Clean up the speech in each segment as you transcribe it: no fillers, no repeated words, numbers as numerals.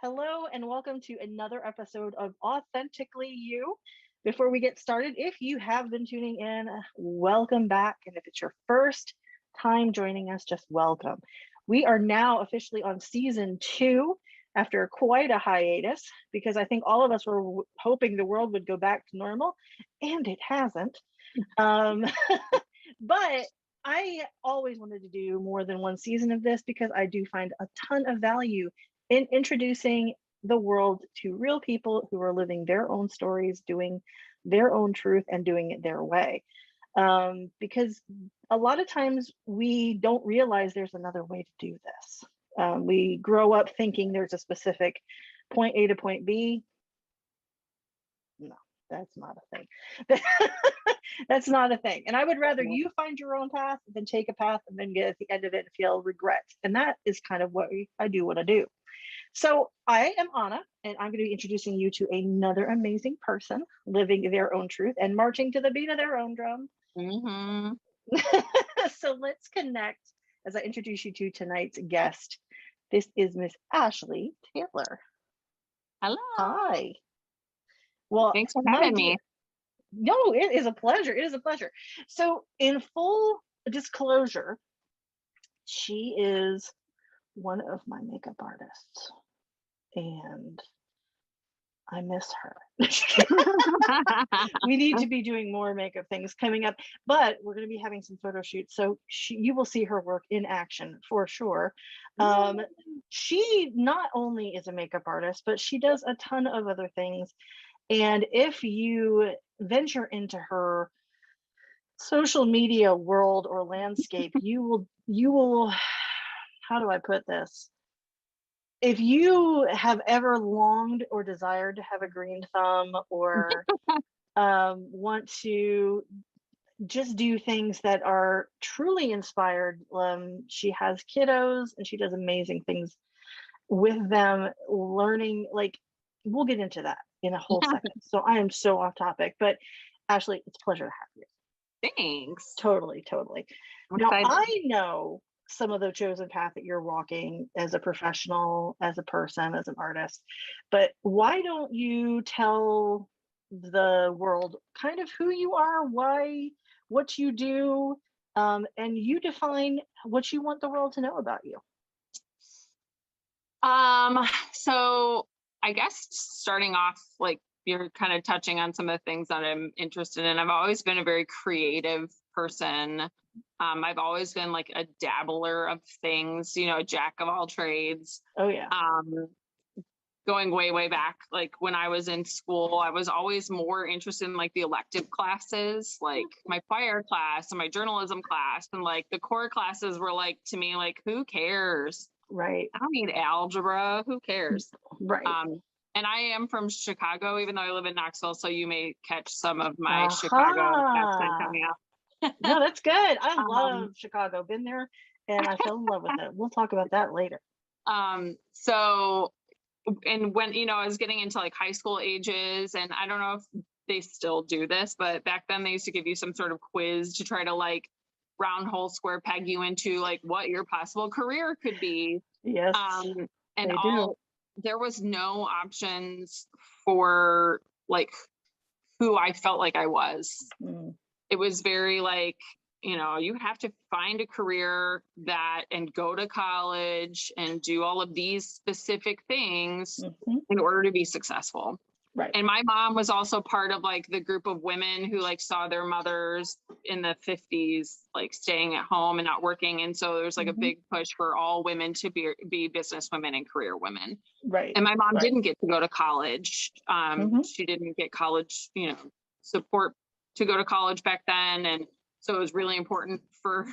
Hello and welcome to another episode of Authentically You. Before we get started, if you have been tuning in, welcome back. And if it's your first time joining us, just welcome. We are now officially on season 2 after quite a hiatus because I think all of us were hoping the world would go back to normal, and it hasn't. But I always wanted to do more than one season of this because I do find a ton of value in introducing the world to real people who are living their own stories, doing their own truth, and doing it their way. Because a lot of times we don't realize there's another way to do this. We grow up thinking there's a specific point A to point B. No, that's not a thing. That's not a thing. And I would rather you find your own path than take a path and then get at the end of it and feel regret. And that is kind of what I do. So I am Anna, and I'm going to be introducing you to another amazing person living their own truth and marching to the beat of their own drum. So let's connect as I introduce you to tonight's guest. This is Miss Ashley Taylor. Hello. Hi. Well, thanks for having me. No, it is a pleasure. It is a pleasure. So in full disclosure, she is one of my makeup artists, and I miss her. We need to be doing more makeup things coming up, but we're going to be having some photo shoots, so you will see her work in action for sure. She not only is a makeup artist, but she does a ton of other things. And if you venture into her social media world or landscape, you will, how do I put this? If you have ever longed or desired to have a green thumb or want to just do things that are truly inspired, she has kiddos and she does amazing things with them, learning, like, we'll get into that in a whole second. So I am so off topic, but Ashley, it's a pleasure to have you. Thanks. Totally. Now, I know some of the chosen path that you're walking as a professional, as a person, as an artist, but why don't you tell the world kind of who you are, why, what you do, and you define what you want the world to know about you. So I guess starting off, like, you're kind of touching on some of the things that I'm interested in. I've always been a very creative person. I've always been like a dabbler of things, a jack of all trades. Oh yeah. Going way back, like when I was in school, I was always more interested in like the elective classes, like my choir class and my journalism class, and like the core classes were like, to me, like, who cares? Right. I don't need algebra. Who cares? Right. And I am from Chicago, even though I live in Knoxville. So you may catch some of my Chicago accent coming out. No, that's good. I love Chicago. Been there, and I fell in love with it. We'll talk about that later. So, and when, I was getting into like high school ages, and I don't know if they still do this, but back then they used to give you some sort of quiz to try to like round hole square peg you into like what your possible career could be. Yes. And there was no options for like who I felt like I was. It was very like, you have to find a career and go to college and do all of these specific things in order to be successful. Right. And my mom was also part of like the group of women who like saw their mothers in the 50s, like staying at home and not working. And so there's like a big push for all women to be business women and career women. Right. And my mom didn't get to go to college. She didn't get college, support to go to college back then. And so it was really important for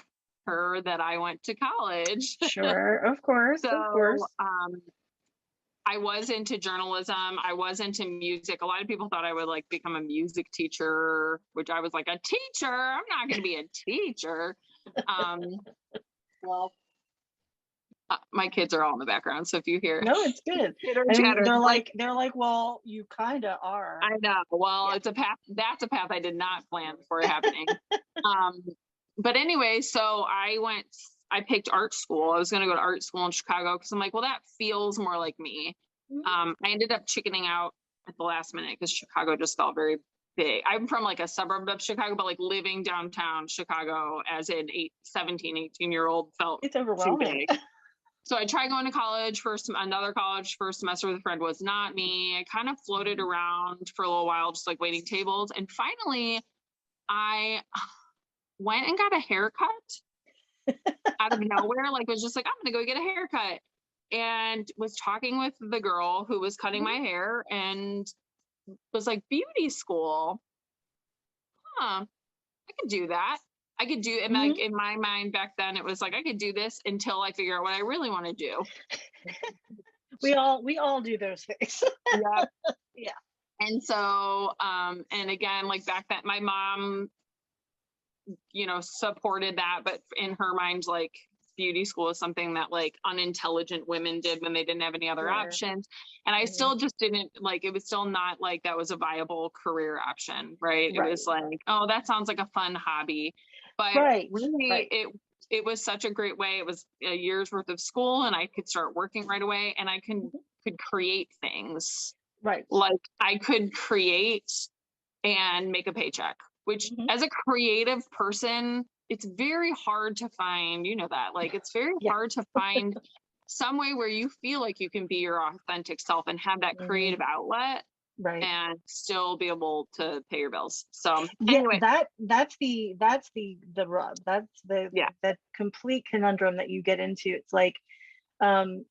her that I went to college. Sure. Of course. I was into journalism. I was into music. A lot of people thought I would like become a music teacher, which I was like, a teacher? I'm not going to be a teacher. Well, my kids are all in the background, so if you hear, no, it's good. They're like, well, you kind of are. I know. Well, it's a path. That's a path I did not plan for happening. But anyway, so I picked art school. I was going to go to art school in Chicago because I'm like, well, that feels more like me. I ended up chickening out at the last minute because Chicago just felt very big. I'm from like a suburb of Chicago, but like living downtown Chicago as an 17, 18-year-old felt It's too overwhelming. big. So I tried going to college another college first semester with a friend, was not me. I kind of floated around for a little while, just like waiting tables. And finally I went and got a haircut out of nowhere. Like was just like, I'm going to go get a haircut, and was talking with the girl who was cutting my hair and was like, beauty school. I could do that. I could do it. Like in my mind back then, it was like, I could do this until I figure out what I really want to do. We all do those things. Yeah. Yeah. And so, and again, like back then, my mom, you know, supported that, but in her mind, like beauty school is something that like unintelligent women did when they didn't have any other options. And I still just didn't like, it was still not like that was a viable career option. Right. It was like, oh, that sounds like a fun hobby. But really it was such a great way. It was a year's worth of school and I could start working right away, and I could create things. Right. Like I could create and make a paycheck, which as a creative person, it's very hard to find, you know, that like, it's very hard to find some way where you feel like you can be your authentic self and have that creative outlet. Right. And still be able to pay your bills. So anyway, that's the rub. That's that complete conundrum that you get into. It's like,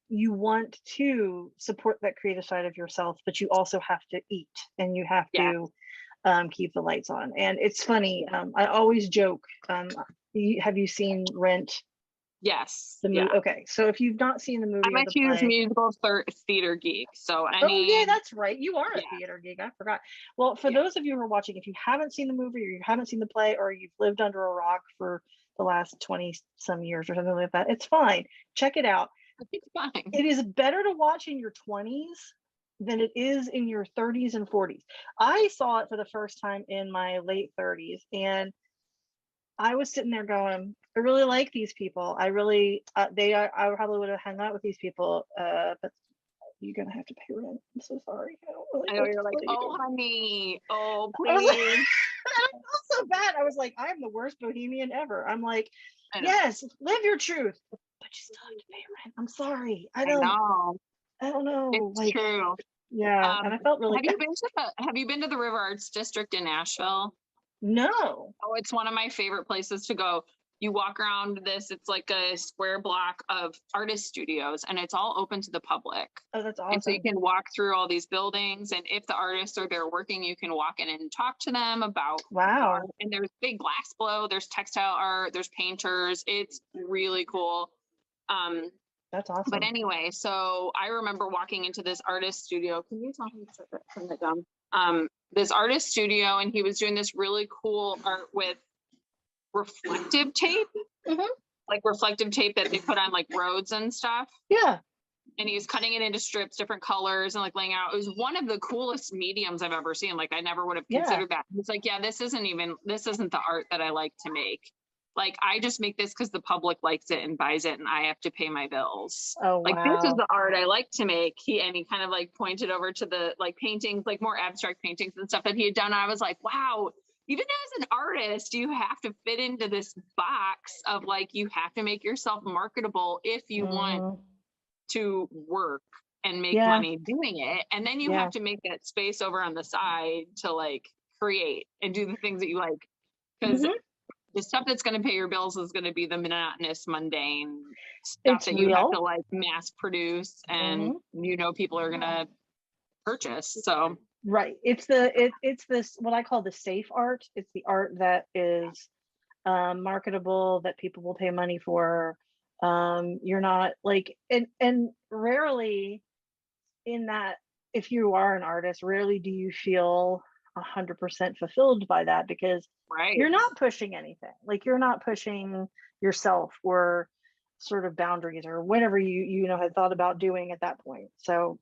you want to support that creative side of yourself, but you also have to eat and you have to keep the lights on. And it's funny. I always joke. Have you seen Rent? Yes. The movie. Yeah. Okay. So if you've not seen the movie, I'm a huge musical theater geek. So yeah, that's right. You are a theater geek. I forgot. Well, for those of you who are watching, if you haven't seen the movie or you haven't seen the play, or you've lived under a rock for the last 20 some years or something like that, it's fine. Check it out. It's fine. It is better to watch in your 20s than it is in your 30s and 40s. I saw it for the first time in my late 30s, and I was sitting there going, I really like these people. I really, I probably would have hung out with these people, but you're gonna have to pay rent. I'm so sorry. I don't really. I know you're like, oh honey, oh please. I felt so bad. I was like, I'm the worst bohemian ever. I'm like, yes, live your truth, but you still have to pay rent. I'm sorry. I don't know. It's like, true. Yeah, and I felt really. Have you been to the River Arts District in Asheville? No. Oh, it's one of my favorite places to go. You walk around this, it's like a square block of artist studios, and it's all open to the public. Oh, that's awesome. And so you can walk through all these buildings, and if the artists are there working, you can walk in and talk to them about art. And there's big glass blow, there's textile art, there's painters. It's really cool. That's awesome. But anyway, so I remember walking into this artist studio. Can you tell me to turn that down? This artist studio, and he was doing this really cool art with reflective tape, like reflective tape that they put on like roads and stuff. Yeah. And he was cutting it into strips, different colors, and like laying out. It was one of the coolest mediums I've ever seen. Like I never would have considered that. He's like, yeah, this isn't the art that I like to make. Like I just make this because the public likes it and buys it, and I have to pay my bills. Oh, like this is the art I like to make. He kind of like pointed over to the like paintings, like more abstract paintings and stuff that he had done. I was like, wow. Even as an artist, you have to fit into this box of like, you have to make yourself marketable if you want to work and make money doing it. And then you have to make that space over on the side to like create and do the things that you like. Because the stuff that's going to pay your bills is going to be the monotonous, mundane stuff that you have to like mass produce, and you know people are going to purchase. So right, it's this what I call the safe art. It's the art that is marketable, that people will pay money for. You're not like, and rarely in that, if you are an artist, rarely do you feel 100% fulfilled by that, because you're not pushing anything. Like you're not pushing yourself or sort of boundaries or whatever you know had thought about doing at that point. So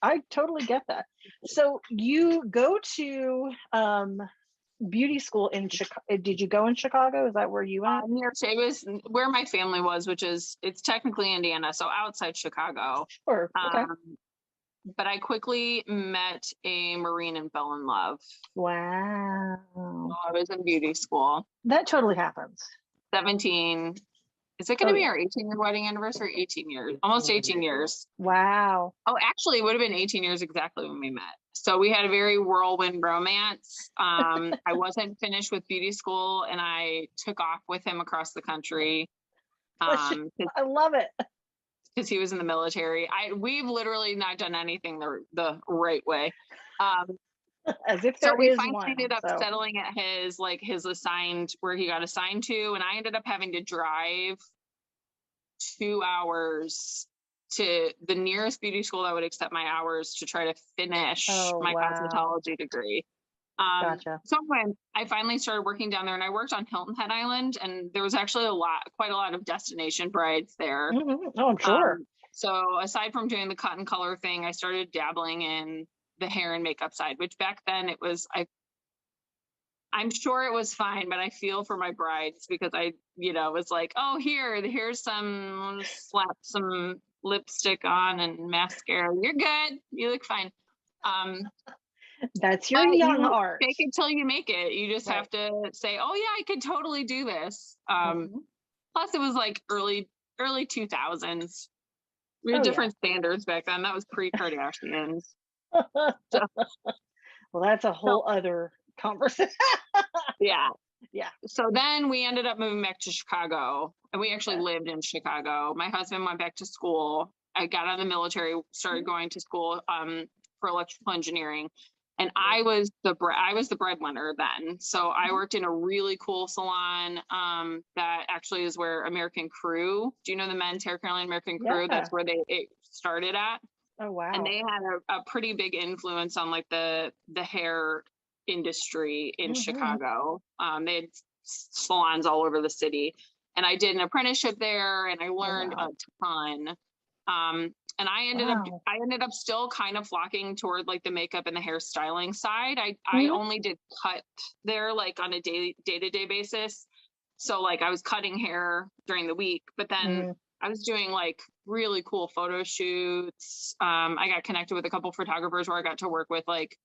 I totally get that. So you go to beauty school in Chicago. Did you go in Chicago? Is that where you went? It was where my family was, which is, it's technically Indiana, so outside Chicago. Sure. Okay. but I quickly met a Marine and fell in love Wow. while I was in beauty school. That totally happens. 17. Is it going to be yeah. our 18-year wedding anniversary? 18 years, almost 18 years. Wow. Oh, actually, it would have been 18 years exactly when we met. So we had a very whirlwind romance. I wasn't finished with beauty school, and I took off with him across the country. I love it. Because he was in the military. We've literally not done anything the right way. As if So there we is finally one. ended up settling at his assigned, where he got assigned to, and I ended up having to drive 2 hours to the nearest beauty school that would accept my hours to try to finish my cosmetology degree. Gotcha. So when I finally started working down there, and I worked on Hilton Head Island, and there was actually quite a lot of destination brides there. Mm-hmm. Oh, I'm sure. So aside from doing the cut and color thing, I started dabbling in the hair and makeup side, which back then it was, I'm sure it was fine, but I feel for my brides because I, was like, oh, here's slap some lipstick on and mascara. You're good. You look fine. That's your young art. Fake it till you make it. You just have to say, oh yeah, I could totally do this. Plus it was like early 2000s. We had different standards back then. That was pre-Kardashians. Well, that's a whole other conversation. Yeah. Yeah. So then we ended up moving back to Chicago, and we actually lived in Chicago. My husband went back to school. I got out of the military, started going to school for electrical engineering. And I was the breadwinner then. So I worked in a really cool salon that actually is where American Crew, do you know the men's hair curling American Crew? That's where it started at. Oh, wow. And they had a pretty big influence on like the hair industry in Chicago. They had salons all over the city. And I did an apprenticeship there, and I learned a ton. And I ended up still kind of flocking toward like the makeup and the hairstyling side. I only did cut there like on a day-to-day basis. So like I was cutting hair during the week, but then I was doing like really cool photo shoots. I got connected with a couple photographers where I got to work with like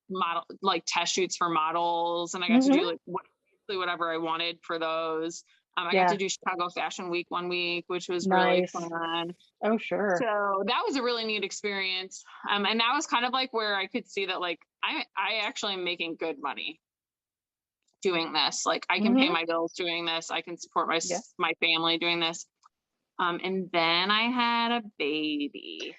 model, like test shoots for models, and I got to do like whatever I wanted for those. I got to do Chicago Fashion Week one week, which was really fun. Oh, sure. So that was a really neat experience. And that was kind of like where I could see that like I actually am making good money doing this. Like I can pay my bills doing this. I can support my family doing this. And then I had a baby.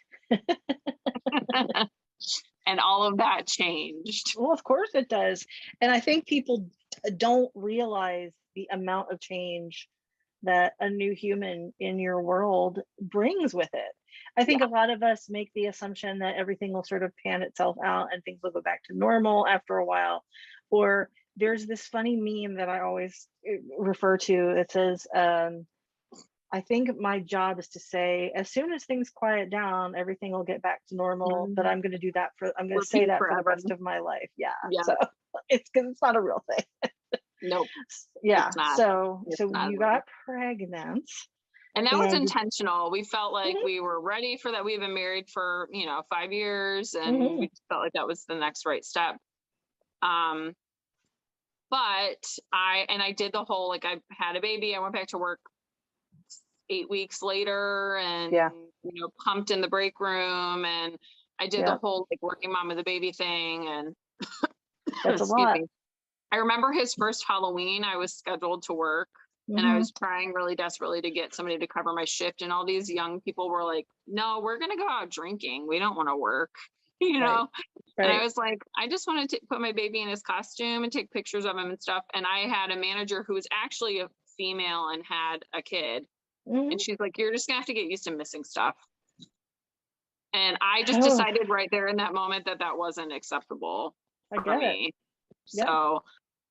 And all of that changed. Well, of course it does. And I think people don't realize the amount of change that a new human in your world brings with it. I think a lot of us make the assumption that everything will sort of pan itself out and things will go back to normal after a while. Or there's this funny meme that I always refer to. It says, I think my job is to say, as soon as things quiet down, everything will get back to normal. But I'm going to do that I'm going to say that for the rest of my life. Yeah. So it's because it's not a real thing. Nope. Yeah. So you got pregnant. And that was intentional. We felt like we were ready for that. We've been married for, 5 years, and we felt like that was the next right step. But I did the whole, like, I had a baby. I went back to work 8 weeks later, and pumped in the break room, and I did the whole like working mom with a baby thing, and that's a lot. I remember his first Halloween, I was scheduled to work, and I was trying really desperately to get somebody to cover my shift, and all these young people were like, no, we're gonna go out drinking, we don't want to work, And I was like, I just wanted to put my baby in his costume and take pictures of him and stuff. And I had a manager who was actually a female and had a kid. And she's like, you're just gonna have to get used to missing stuff. And I just decided right there in that moment that that wasn't acceptable for me. So,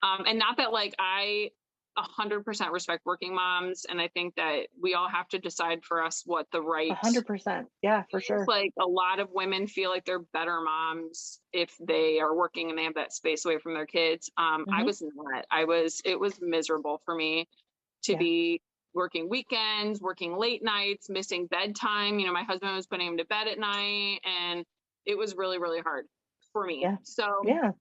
and not that like I 100% respect working moms. And I think that we all have to decide for us what the right 100%. Yeah, for sure. Like a lot of women feel like they're better moms if they are working and they have that space away from their kids. I was not. It was miserable for me to be working weekends, working late nights, missing bedtime. You know, my husband was putting him to bed at night, and it was really, really hard for me. Yeah. So, Yeah.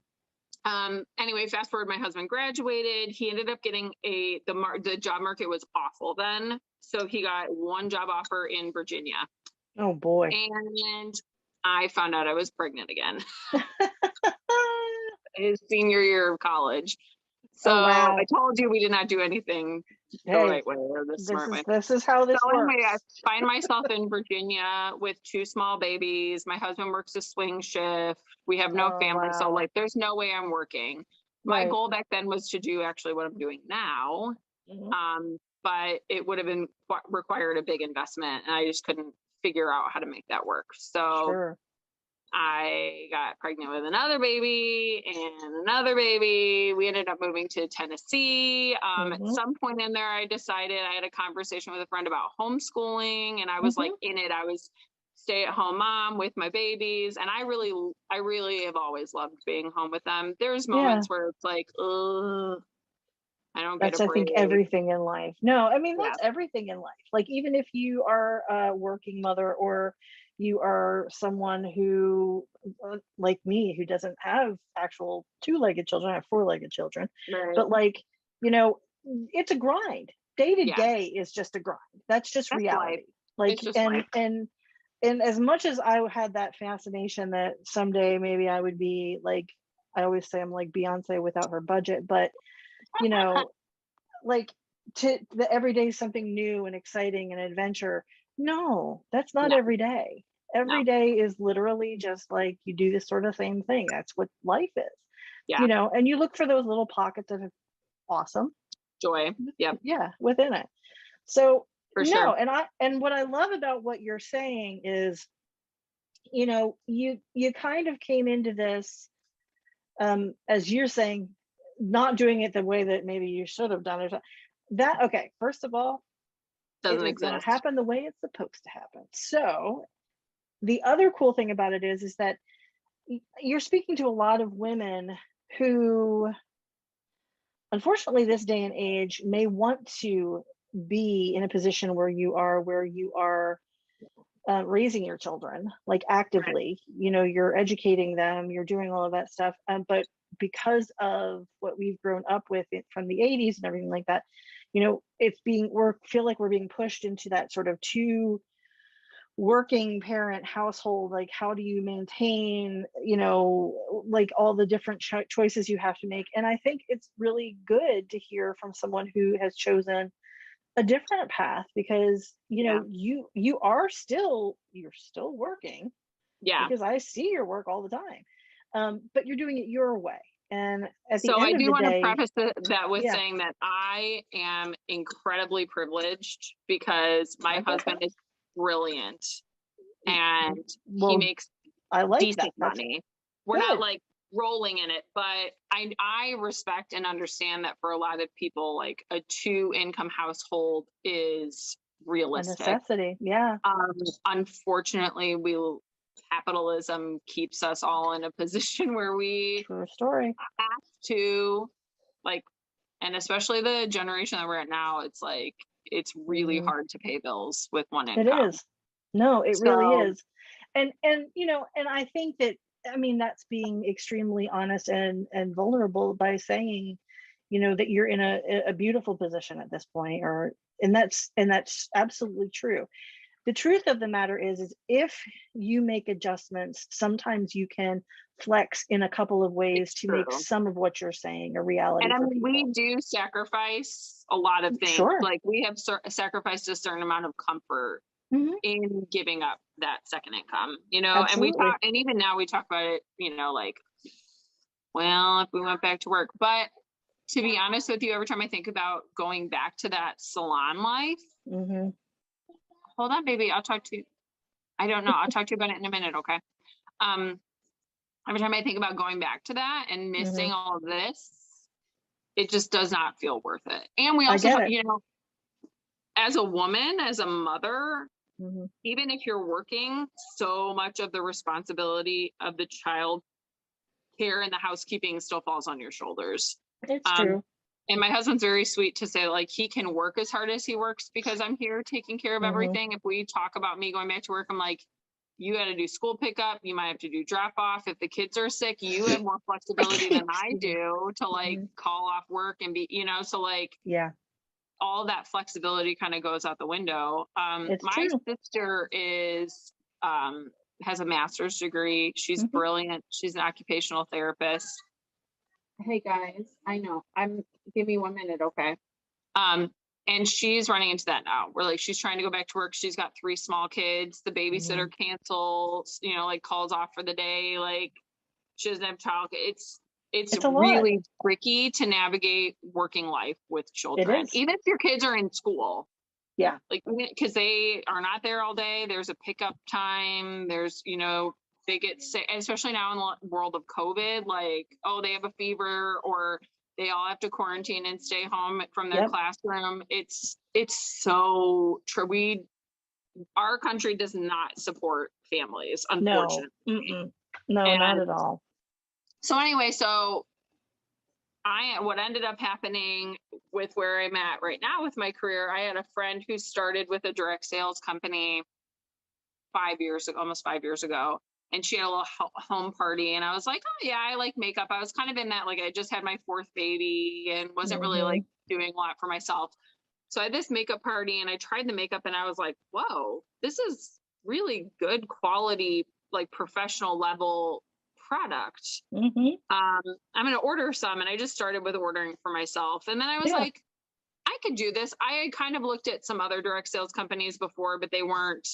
anyway, fast forward, my husband graduated. He ended up getting the job market was awful then. So he got one job offer in Virginia. Oh boy. And I found out I was pregnant again. His senior year of college. So Oh, wow. I told you we did not do anything the right way or the smart way. This is how this so works. Anyway, I find myself in Virginia with 2 small babies. My husband works a swing shift. We have no family. Wow. So like, there's no way I'm working. My Right. goal back then was to do actually what I'm doing now. Mm-hmm. But it would have been required a big investment, and I just couldn't figure out how to make that work. So Sure. I got pregnant with another baby and another baby. We ended up moving to Tennessee. At some point in there, I decided, I had a conversation with a friend about homeschooling, and I was like in it. I was stay-at-home mom with my babies, and I really have always loved being home with them. There's moments where it's like, ugh, I don't get a break. I think everything in life. No, I mean, that's everything in life. Like, even if you are a working mother, or you are someone who, like me, who doesn't have actual 2-legged children, I have 4-legged children. Right. But like, you know, it's a grind. Day to day is just a grind. That's reality. Life. Like, and as much as I had that fascination that someday maybe I would be like, I always say I'm like Beyonce without her budget, but you know, like, to the everyday something new and exciting and adventure. No, that's not every day. Every day is literally just like, you do this sort of same thing. That's what life is. Yeah. You know, and you look for those little pockets of awesome joy. Yep. Yeah, within it. So For sure. And what I love about what you're saying is, you know, you kind of came into this, as you're saying, not doing it the way that maybe you should have done it. That, okay, first of all, doesn't it is going to exist. happen the way it's supposed to happen. So the other cool thing about it is that you're speaking to a lot of women who, unfortunately, this day and age, may want to be in a position where you are raising your children, like, actively. Right. You know, you're educating them, you're doing all of that stuff, but because of what we've grown up with from the 80s and everything like that, you know, feel like we're being pushed into that sort of 2 working parent household. Like, how do you maintain, you know, like, all the different choices you have to make? And I think it's really good to hear from someone who has chosen a different path, because, you know, you're still working. Because I see your work all the time, but you're doing it your way. And at the end of the day, I do want to preface that with saying that I am incredibly privileged, because my husband is brilliant, and he makes decent money. We're not like rolling in it, but I respect and understand that for a lot of people, like, a 2-income household is realistic. A necessity. Yeah. Unfortunately, capitalism keeps us all in a position where we have to, like, and especially the generation that we're at now, it's like, it's really hard to pay bills with one income. It is. No, it really is. And you know, and I think that, I mean, that's being extremely honest and vulnerable by saying, you know, that you're in a beautiful position at this point, and that's absolutely true. The truth of the matter is if you make adjustments, sometimes you can flex in a couple of ways to make some of what you're saying a reality. And I mean, we do sacrifice a lot of things. Sure. Like, we have sacrificed a certain amount of comfort in giving up that second income, you know. Absolutely. And we talk, and even now we talk about it, you know, like, well, if we went back to work. But to be honest with you, every time I think about going back to that salon life, hold on, baby, I'll talk to you. I don't know. I'll talk to you about it in a minute. Okay. Every time I think about going back to that and missing all of this, it just does not feel worth it. And we also have, you know, as a woman, as a mother, even if you're working, so much of the responsibility of the child care and the housekeeping still falls on your shoulders. It's true. And my husband's very sweet to say, like, he can work as hard as he works because I'm here taking care of everything. If we talk about me going back to work, I'm like, you got to do school pickup. You might have to do drop off. If the kids are sick, you have more flexibility than I do to like call off work and be, you know, so like, yeah, all that flexibility kind of goes out the window. it's My true. sister is, has a master's degree. She's brilliant. She's an occupational therapist. Hey guys, I know. Give me 1 minute, okay? And she's running into that now. Where like she's trying to go back to work. She's got 3 small kids. The babysitter cancels, you know, like calls off for the day. Like she doesn't have childcare. It's really tricky to navigate working life with children, even if your kids are in school. Yeah. Like, because they are not there all day. There's a pickup time. There's, you know, they get sick, especially now in the world of COVID, like, oh, they have a fever or they all have to quarantine and stay home from their classroom. It's so true. Our country does not support families, unfortunately. No, not at all. So anyway, what ended up happening with where I'm at right now with my career, I had a friend who started with a direct sales company almost 5 years ago. And she had a little home party. And I was like, oh yeah, I like makeup. I was kind of in that, like, I just had my 4th baby and wasn't really like doing a lot for myself. So I had this makeup party and I tried the makeup and I was like, whoa, this is really good quality, like professional level product. I'm going to order some. And I just started with ordering for myself. And then I was like, I could do this. I kind of looked at some other direct sales companies before, but they weren't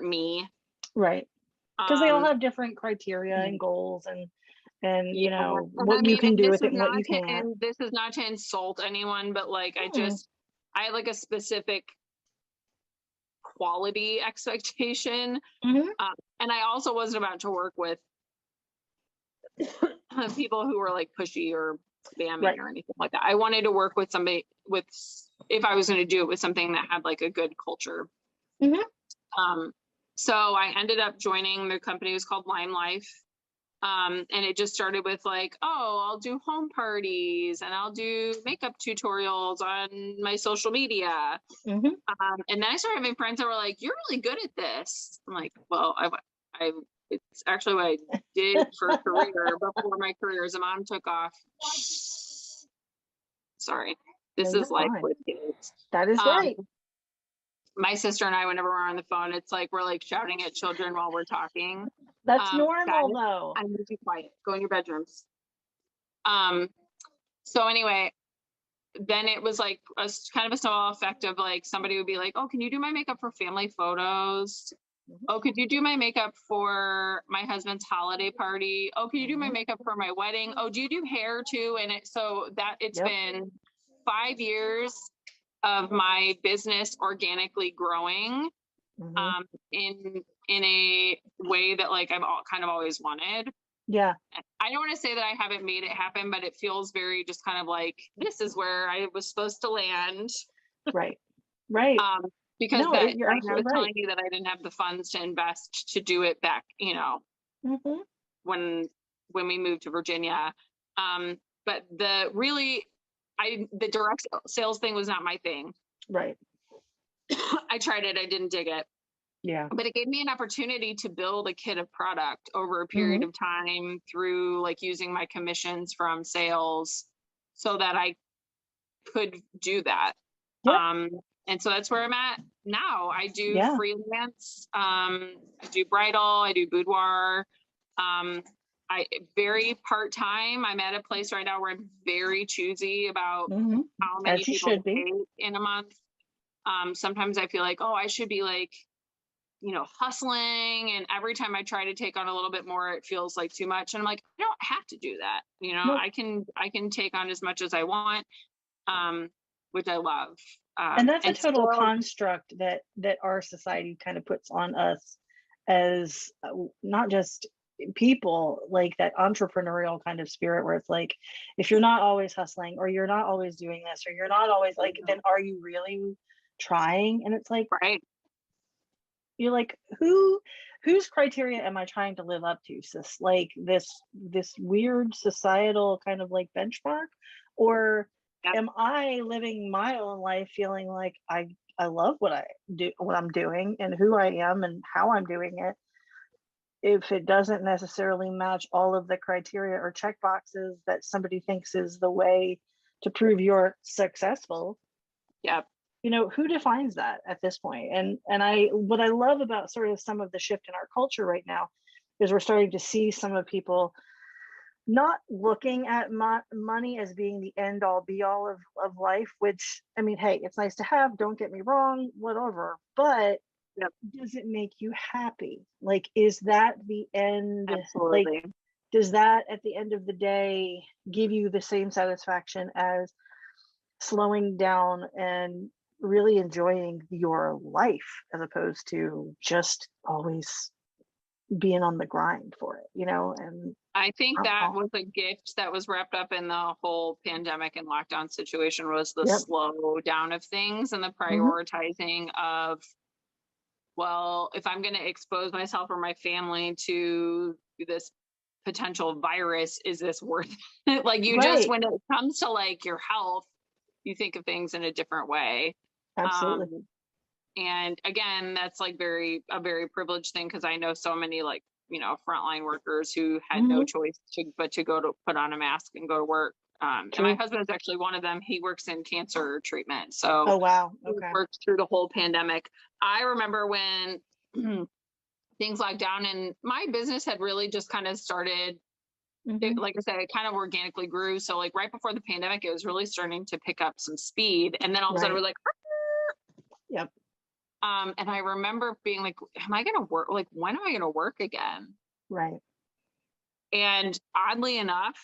me. Right. Because they all have different criteria and goals and you know, what you can do with it and what you can't. And this is not to insult anyone, but like, I had like a specific quality expectation. And I also wasn't about to work with people who were like pushy or spamming or anything like that. I wanted to work with somebody if I was going to do it with something that had like a good culture. So I ended up joining the company. It was called Lime Life. And it just started with like, oh, I'll do home parties and I'll do makeup tutorials on my social media. And then I started having friends that were like, you're really good at this. I'm like, well, it's actually what I did for a career before my career as a mom took off. Sorry. This is life with kids. That is right. My sister and I, whenever we're on the phone, it's like we're like shouting at children while we're talking. That's normal though. I need to be quiet. Go in your bedrooms. So anyway, then it was like a kind of a snowball effect of like somebody would be like, oh, can you do my makeup for family photos? Oh, could you do my makeup for my husband's holiday party? Oh, could you do my makeup for my wedding? Oh, do you do hair too? And it's been 5 years of my business organically growing in a way that like I've kind of always wanted. Yeah. I don't want to say that I haven't made it happen, but it feels very just kind of like, this is where I was supposed to land. Right. Because I was telling you that I didn't have the funds to invest to do it back, you know, when we moved to Virginia. But the direct sales thing was not my thing. Right. I tried it. I didn't dig it. Yeah. But it gave me an opportunity to build a kit of product over a period of time through like using my commissions from sales so that I could do that. Yep. And so that's where I'm at now. I do freelance. I do bridal. I do boudoir. I very part-time. I'm at a place right now where I'm very choosy about how many people to pay in a month. Sometimes I feel like, oh, I should be like, you know, hustling. And every time I try to take on a little bit more, it feels like too much. And I'm like, I don't have to do that. You know, I can take on as much as I want, which I love. And that's a total construct that our society kind of puts on us as not just people, like that entrepreneurial kind of spirit where it's like, if you're not always hustling or you're not always doing this or you're not always like, then are you really trying? And it's like, you're like, whose criteria am I trying to live up to? Like this weird societal kind of like benchmark, Or Yep. am I living my own life feeling like I love what I do, what I'm doing and who I am and how I'm doing it? If it doesn't necessarily match all of the criteria or check boxes that somebody thinks is the way to prove you're successful, Yep. who defines that at this point? And I what I love about sort of some of the shift in our culture right now is we're starting to see some of people not looking at money as being the end all be all of life, which, I mean, hey, it's nice to have, don't get me wrong, whatever, but Yep. does it make you happy? Like, is that the end? Like, Absolutely. does that at the end of the day give you the same satisfaction as slowing down and really enjoying your life as opposed to just always being on the grind for it, And I think that oh, was a gift that was wrapped up in the whole pandemic and lockdown situation, was the yep. slow down of things and the Hmm. prioritizing of, well, if I'm going to expose myself or my family to this potential virus, is this worth it? Like, you just, Right. when it comes to like your health, you think of things in a different way. Absolutely. Um, and again, that's like a very privileged thing, because I know so many, like, frontline workers who had no Hmm. choice but to go to put on a mask and go to work. And my True. husband is actually one of them. He works in cancer treatment, so Oh, wow. he Okay. worked through the whole pandemic. I remember when things locked down and my business had really just kind of started. Hmm. Like I said, it kind of organically grew. So like right before the pandemic, it was really starting to pick up some speed. And then all of a sudden, Right. we're like, Yep. and I remember being like, am I going to work? Like, when am I going to work again? Right. And oddly enough,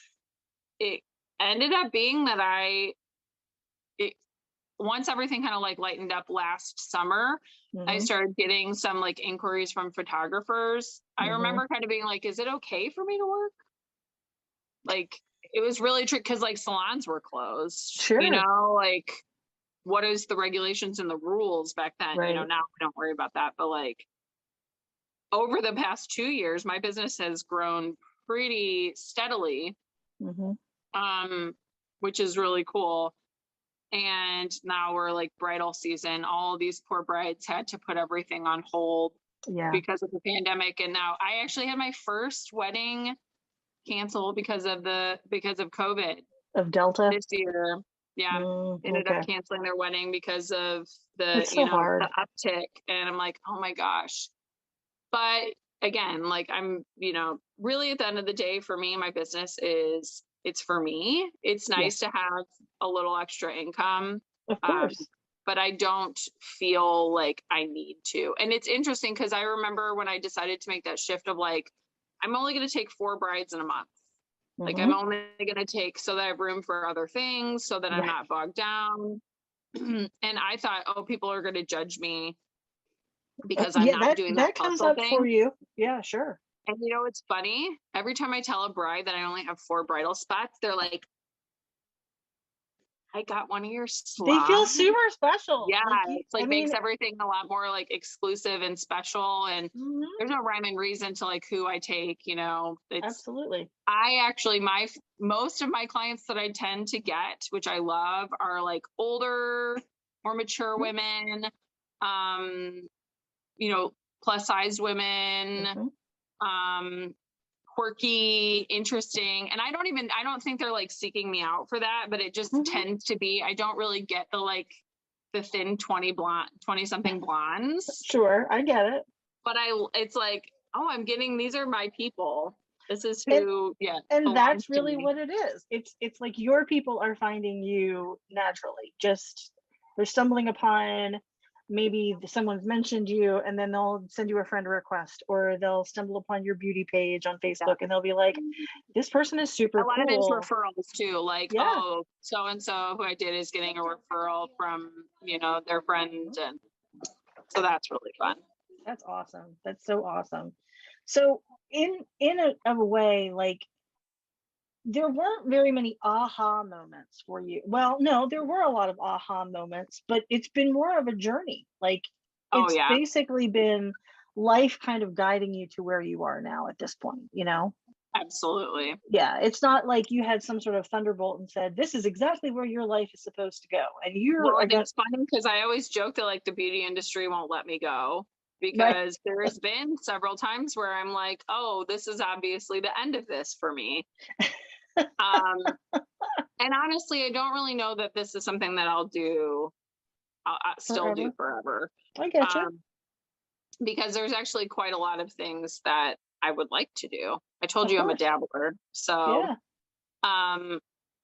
it ended up being that it, once everything kind of like lightened up last summer, I Hmm. started getting some like inquiries from photographers. I Hmm. remember kind of being like, is it okay for me to work? Like, it was really tricky because like salons were closed, Sure. like, what is the regulations and the rules back then? Right. Now we don't worry about that. But like, over the past 2 years, my business has grown pretty steadily, Hmm. um, which is really cool. And now we're like bridal season. All these poor brides had to put everything on hold Yeah. because of the pandemic. And now I actually had my first wedding canceled because of COVID Of Delta. this year. Yeah. Ended up Okay. canceling their wedding because of the, It's so the hard. uptick. And I'm like, oh my gosh. But again, like, I'm, really at the end of the day, for me, my business is, it's for me. It's nice Yes. to have a little extra income. Of Um, course. but I don't feel like I need to. And it's interesting because I remember when I decided to make that shift of like, I'm only going to take 4 brides in a month. Like, I'm Hmm. only going to take so that I have room for other things, so that I'm Right. not bogged down. And I thought, oh, people are going to judge me because I'm Yeah, not that doing that that comes hustle up for thing. you. Yeah, sure. And it's funny. Every time I tell a bride that I only have 4 bridal spots, they're like, I got one of your They feel slots. super special. Yeah, Like it's like I makes mean, everything a lot more like exclusive and special. And mhm, there's no rhyme and reason to like who I take. It's absolutely. I actually most of my clients that I tend to get, which I love, are like older, more mature women, um, plus sized women, Mm-hmm. um, quirky, interesting. And I don't think they're like seeking me out for that, but it just Hmm. tends to be, I don't really get the thin 20 something blondes, Sure, I get it. but it's like, oh, I'm getting, these are my people. This is And who, yeah, and belongs that's to really me. what it is. It's like your people are finding you naturally. Just they're stumbling upon maybe someone's mentioned you and then they'll send you a friend request or they'll stumble upon your beauty page on Yeah. Facebook and they'll be like, this person is A super lot of it's cool. referrals too. Like, Yeah. oh, so and so who I did is getting a referral from, their friend. And so that's really fun. That's awesome. That's so awesome. So in a way, like there weren't very many aha moments for you. Well, no, there were a lot of aha moments, but it's been more of a journey. Like Oh, it's yeah. basically been life kind of guiding you to where you are now at this point, you know? Absolutely. Yeah, it's not like you had some sort of thunderbolt and said, "This is exactly where your life is supposed to go," and Well, you're and gonna it's funny because I always joke that like the beauty industry won't let me go right, because there's been several times where I'm like, oh, this is obviously the end of this for me. Um, and honestly, I don't really know that this is something that I'll still do forever. forever. I get you. Um, because there's actually quite a lot of things that I would like to do. I told Of you I'm a course. dabbler. So, Yeah, um,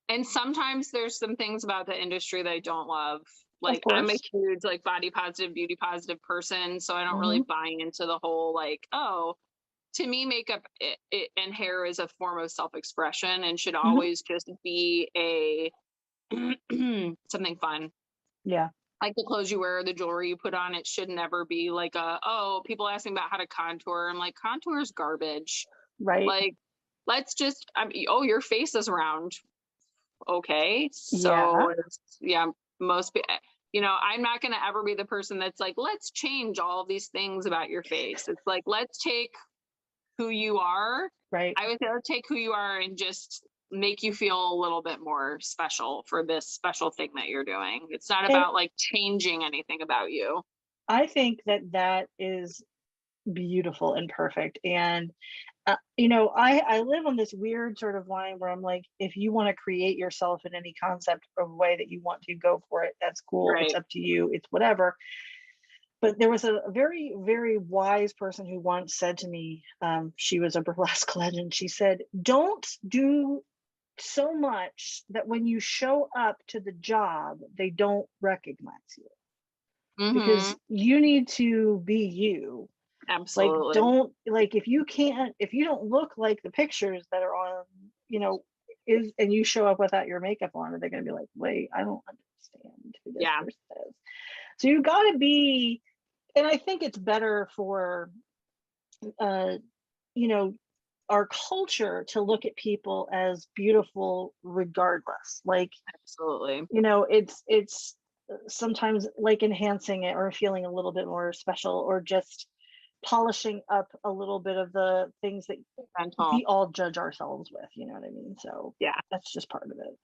and sometimes there's some things about the industry that I don't love. of Like I'm a course. huge like body positive, beauty positive person, so I don't really Mhm, buy into the whole like, oh, to me makeup and hair is a form of self-expression and should mhm. always just be a something fun. Yeah, Like the clothes you wear, the jewelry you put on, it should never be like a, oh, people ask me about how to contour. I'm like, contour is garbage. right. Like, let's just, oh, your face is round. Okay. Yeah, So, yeah, most, I'm not going to ever be the person that's like, let's change all of these things about your face. It's like, let's take who you are. right. I would say, let's take who you are and just make you feel a little bit more special for this special thing that you're doing. It's not And about like changing anything about you. I think that that is beautiful and perfect, and, I live on this weird sort of line where I'm like, if you wanna create yourself in any concept or way that you want to, go for it, that's cool, it's Right. up to you, it's whatever. But there was a very, very wise person who once said to me, she was a burlesque legend, she said, "Don't do so much that when you show up to the job, they don't recognize you, Mm-hmm. because you need to be you." Like, Absolutely. don't like, if you don't look like the pictures that are on, you know, is and you show up without your makeup on, they're gonna be like, "Wait, I don't understand who this Yeah. person is." So you gotta be, and I think it's better for, uh, you know, our culture to look at people as beautiful regardless. Like, Absolutely. it's sometimes like enhancing it or feeling a little bit more special, or just polishing up a little bit of the things that Mental. we all judge ourselves with, you know what I mean? So Yeah. that's just part of it.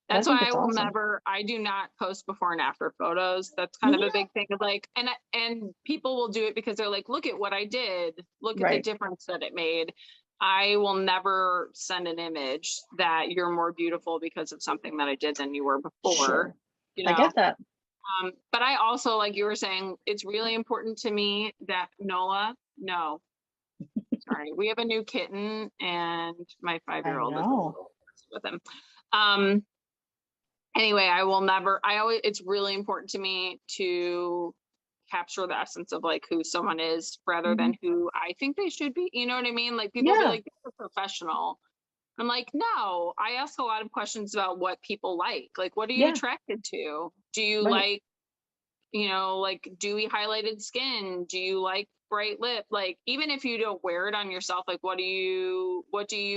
But I That's think why it's awesome. I do not post before and after photos. That's kind of a Mhm. big thing of like, and people will do it because they're like, look at what I did. Look at the Right. difference that it made. I will never send an image that you're more beautiful because of something that I did than you were before, Sure. you I know. get that. But I also, like you were saying, it's really important to me that Nola, no, sorry, we have a new kitten and my I 5-year-old is a know. little obsessed with him. Um, anyway, I will never, I always, it's really important to me to capture the essence of like who someone is rather Mhm. than who I think they should be. You know what I mean? Like people will be Yeah. like, you're a professional. I'm like, no, I ask a lot of questions about what people like. Like, what are you Yeah. attracted to? Do you Right. like, like dewy highlighted skin? Do you like bright lip? Like, even if you don't wear it on yourself, like what do you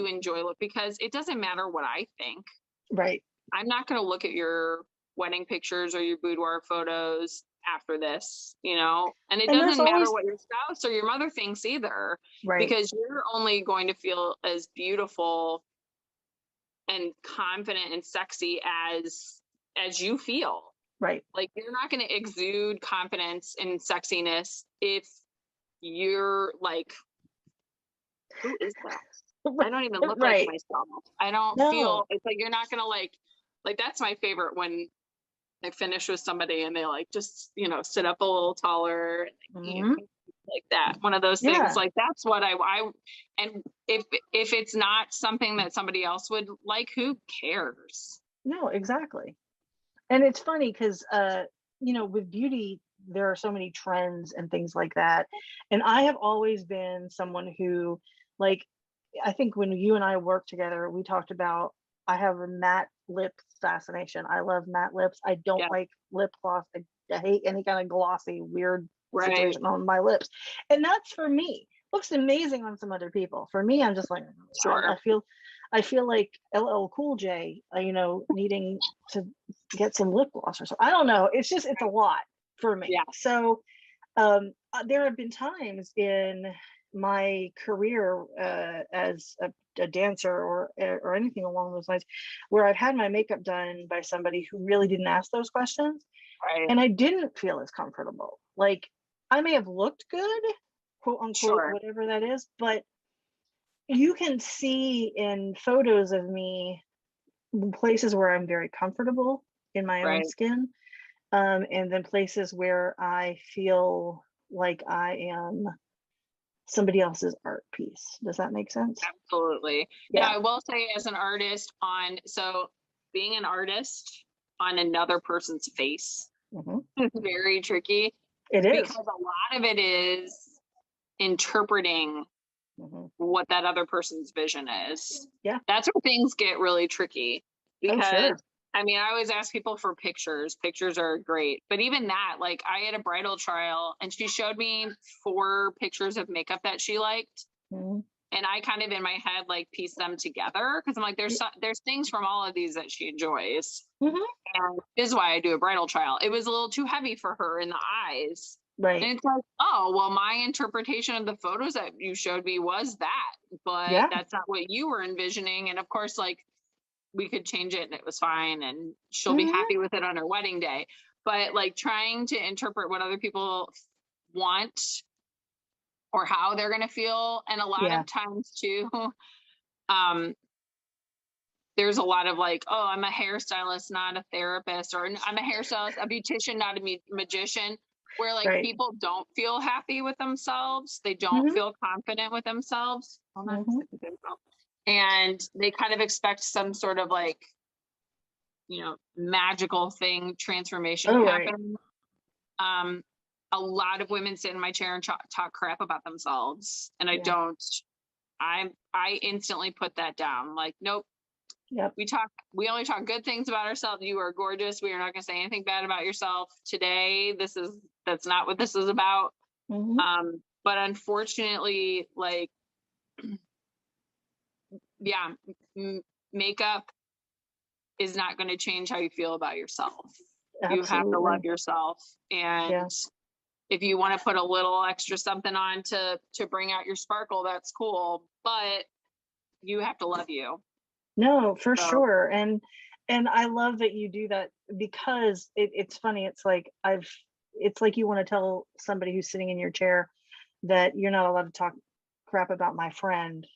enjoy? Look, because it doesn't matter what I think. Right. I'm not going to look at your wedding pictures or your boudoir photos after this, and it And there's doesn't matter always what your spouse or your mother thinks either, right. because you're only going to feel as beautiful and confident and sexy as you feel. Right. Like you're not going to exude confidence and sexiness if you're like, who is that? I don't even look like Right. myself. I don't feel, No. it's like you're not going to like that's my favorite when I finish with somebody and they like just, sit up a little taller and Mhm. like that. One of those things. Yeah. Like that's what I and if it's not something that somebody else would like, who cares? No, exactly. And it's funny because, with beauty, there are so many trends and things like that. And I have always been someone who, like, I think when you and I worked together, we talked about, I have a matte lip fascination. I love matte lips. I don't Yeah. like lip gloss. I hate any kind of glossy, weird Right. situation on my lips. And that's for me. Looks amazing on some other people. For me, I'm just like, I Sure. feel like LL Cool J, needing to get some lip gloss or something. I don't know. It's a lot for me. Yeah. So there have been times in my career as a dancer or anything along those lines, where I've had my makeup done by somebody who really didn't ask those questions, Right. and I didn't feel as comfortable. Like, I may have looked good, quote unquote, Sure. whatever that is, but you can see in photos of me places where I'm very comfortable in my own Right. skin, and then places where I feel like I am somebody else's art piece. Does that make sense? Absolutely. Now, Yeah. I will say, as an artist, so being an artist on another person's face Hmm. is very tricky, It is. because a lot of it is interpreting Hmm. what that other person's vision is. Yeah. That's where things get really tricky, Oh, because sure. I mean, I always ask people for pictures. Pictures are great. But even that, like, I had a bridal trial and she showed me 4 pictures of makeup that she liked. Hmm. And I kind of in my head like pieced them together, because I'm like, there's things from all of these that she enjoys. Hmm. And this is why I do a bridal trial. It was a little too heavy for her in the eyes. Right. And it's like, oh, well, my interpretation of the photos that you showed me was that, but Yeah. that's not what you were envisioning. And of course, like, we could change it and it was fine. And she'll be Hmm. happy with it on her wedding day. But like, trying to interpret what other people want or how they're going to feel. And a lot Yeah. of times too, um, there's a lot of like, oh, I'm a hairstylist, not a therapist, or I'm a hairstylist, a beautician, not a magician, where like Right. people don't feel happy with themselves. They don't Hmm. feel confident with themselves. Hold on. Hmm. And they kind of expect some sort of like, magical thing, transformation Oh, to right. happen. Um, a lot of women sit in my chair and talk crap about themselves. And I Yeah. don't, I instantly put that down. Like, nope. Yep. We only talk good things about ourselves. You are gorgeous. We are not going to say anything bad about yourself today. That's not what this is about. Hmm. But unfortunately, like, yeah, makeup is not going to change how you feel about yourself. You have to love Absolutely. yourself. Yeah. And if you want to put a little extra something on to bring out your sparkle, that's cool. But you have to love you. No, for So, sure. And I love that you do that, because it's funny. It's like you want to tell somebody who's sitting in your chair that you're not allowed to talk crap about my friend,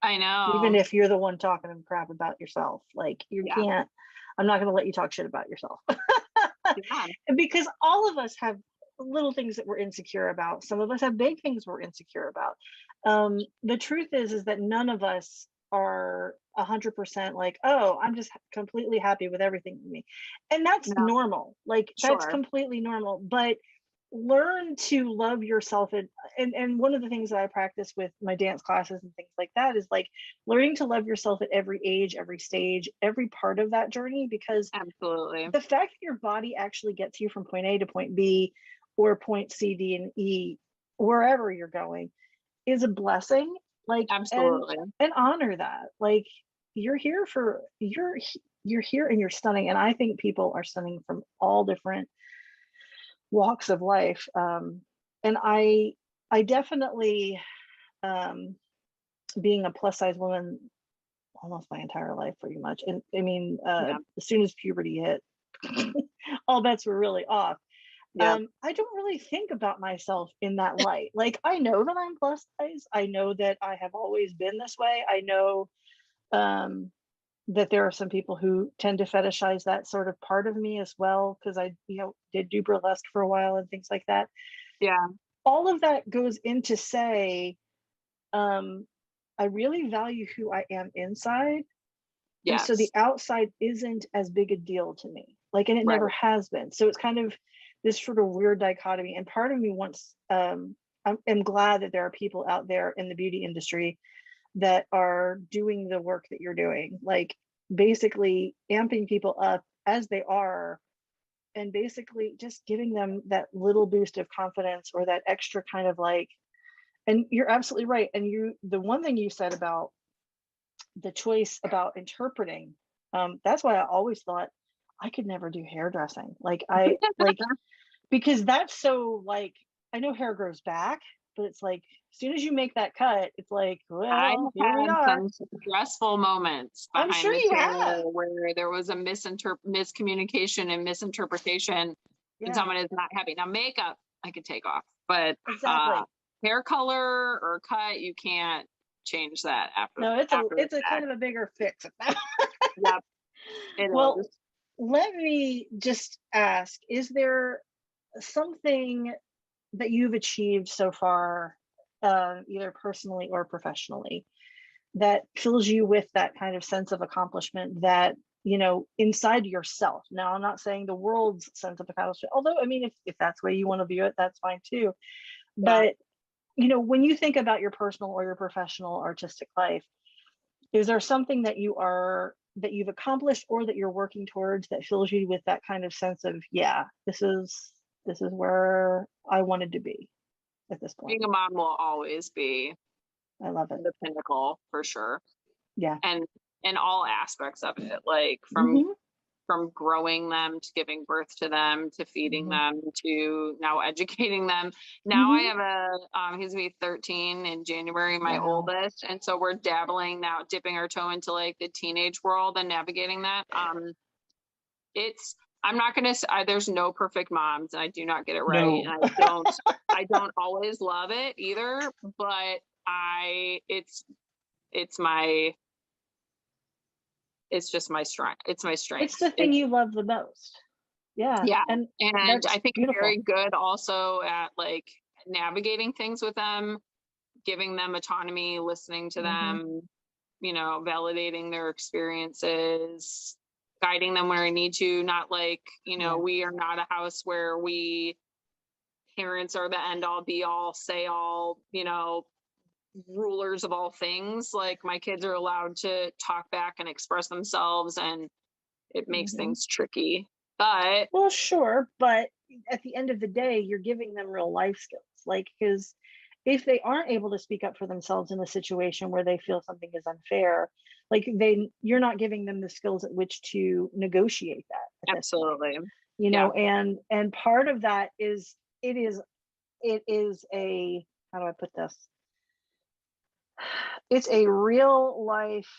I even know. if you're the one talking crap about yourself. Like, you Yeah. can't, I'm not going to let you talk shit about yourself. Yeah. Because all of us have little things that we're insecure about. Some of us have big things we're insecure about. The truth is that none of us are 100% like, oh, I'm just completely happy with everything in me. And that's No, normal. Like, that's sure. completely normal. But learn to love yourself. And one of the things that I practice with my dance classes and things like that is like learning to love yourself at every age, every stage, every part of that journey, because Absolutely. the fact that your body actually gets you from point A to point B, or point C, D, and E, wherever you're going, is a blessing. Like, Absolutely. and honor that. Like, you're here you're here and you're stunning. And I think people are stunning from all different walks of life. And I definitely, being a plus size woman almost my entire life, pretty much. And I mean, Yeah. as soon as puberty hit, all bets were really off. Yeah. I don't really think about myself in that light. Like, I know that I'm plus size. I know that I have always been this way. I know um, that there are some people who tend to fetishize that sort of part of me as well, because I, did do burlesque for a while and things like that. Yeah. All of that goes into say, um, I really value who I am inside. And so the Yes. outside isn't as big a deal to me. Like, and it Right. never has been. So it's kind of this sort of weird dichotomy. And part of me wants, I'm glad that there are people out there in the beauty industry that are doing the work that you're doing, like basically amping people up as they are, and basically just giving them that little boost of confidence, or that extra kind of like, and you're absolutely right. And the one thing you said about the choice about interpreting, that's why I always thought I could never do hairdressing. Like, because that's so, like, I know hair grows back, but it's like, as soon as you make that cut, it's like, I well, here we had are. some stressful moments I'm behind sure the you camera have. where there was a miscommunication and misinterpretation, and someone is not happy. Now, makeup I could take off, but Exactly. hair color or cut, you can't change that after. No, it's after a kind of a bigger fix. Yep, it Well, is. let me just ask, is there something that you've achieved so far, either personally or professionally, that fills you with that kind of sense of accomplishment that, inside yourself? Now, I'm not saying the world's sense of accomplishment, although, I mean, if that's the way you want to view it, that's fine too. Yeah. But, when you think about your personal or your professional artistic life, is there something that you've accomplished or that you're working towards that fills you with that kind of sense of, yeah, this is where I wanted to be at this point? Being a mom will always be I love it. the pinnacle for sure, Yeah. and in all aspects of it, like Mhm. from growing them to giving birth to them to feeding Mhm. them to now educating them. Now I Mhm. have he's gonna be 13 in January, my Wow. oldest, and so we're dabbling now, dipping our toe into like the teenage world and navigating that. It's I'm not gonna say there's no perfect moms, and I do not get it right, No. and I don't always love it either, but it's my it's just my strength. It's my strength. It's the thing you love the most. Yeah. Yeah. And And I that's think I'm beautiful. very good also at like navigating things with them, giving them autonomy, listening to Mhm. them, validating their experiences, guiding them where I need to, not like, Yeah. we are not a house where parents are the end all be all, say all, rulers of all things. Like my kids are allowed to talk back and express themselves, and it makes Mhm. things tricky. But Well, sure, but at the end of the day, you're giving them real life skills. Like, because if they aren't able to speak up for themselves in a situation where they feel something is unfair, like you're not giving them the skills at which to negotiate that at this point. absolutely. Yeah. And part of that is it is a, how do I put this? It's a real life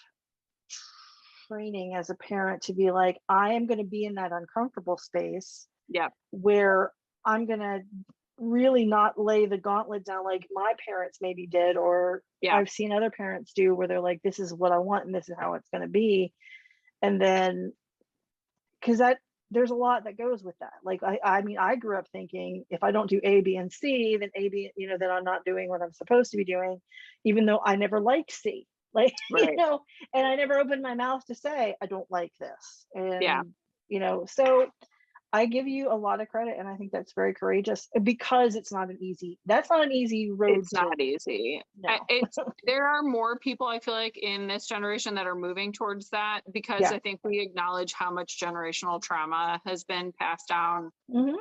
training as a parent to be like, I am going to be in that uncomfortable space Yeah. where I'm going to really not lay the gauntlet down like my parents maybe did, or Yeah. I've seen other parents do, where they're like, this is what I want and this is how it's going to be. And then, because there's a lot that goes with that. Like, I mean, I grew up thinking if I don't do A, B, and C, then then I'm not doing what I'm supposed to be doing, even though I never liked C. Like, Right. and I never opened my mouth to say, I don't like this. Yeah. And, so I give you a lot of credit, and I think that's very courageous, because that's not an easy road It's to. not easy. No. There are more people I feel like in this generation that are moving towards that, because Yeah. I think we acknowledge how much generational trauma has been passed down Mhm.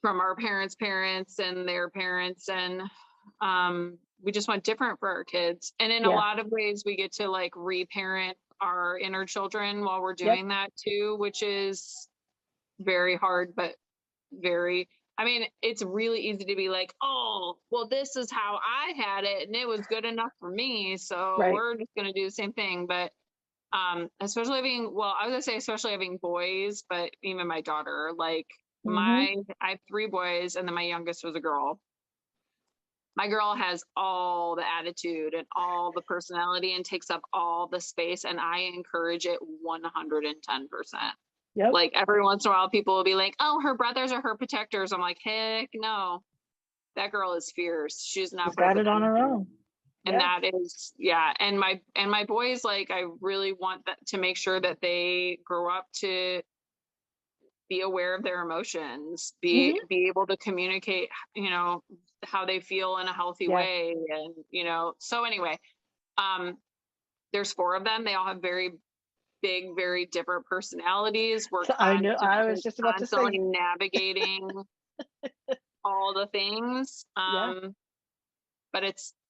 from our parents and their parents, and we just want different for our kids. And in a Yeah. lot of ways, we get to like reparent our inner children while we're Yep. doing that too, which is very hard, but I mean, it's really easy to be like, oh, well, this is how I had it and it was good enough for me, so Right. we're just going to do the same thing. But especially especially having boys, but even my daughter, like Mhm. I have 3 boys, and then my youngest was a girl. My girl has all the attitude and all the personality and takes up all the space, and I encourage it 110%. Yep. Like every once in a while, people will be like, oh, her brothers are her protectors. I'm like, heck no, that girl is fierce. She's not She's for got the it on her own. And Yeah. that is, yeah. And my boys, like, I really want that to make sure that they grow up to be aware of their emotions, be Mhm. able to communicate, how they feel in a healthy Yeah. way. And, so anyway, there's 4 of them. They all have very big, very different personalities. We're So I know, I was just about to constantly say, navigating all the things. yeah. But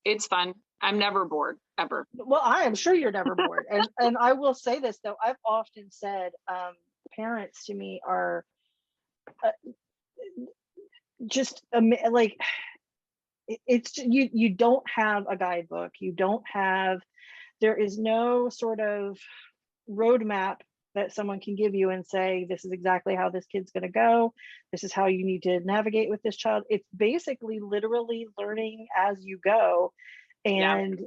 it's fun. I'm never bored, ever. Well, I am sure you're never bored. And I will say this though, I've often said, parents to me are, uh, just like, it's you don't have a guidebook, there is no sort of roadmap that someone can give you and say, this is exactly how this kid's going to go, this is how you need to navigate with this child. It's basically literally learning as you go, and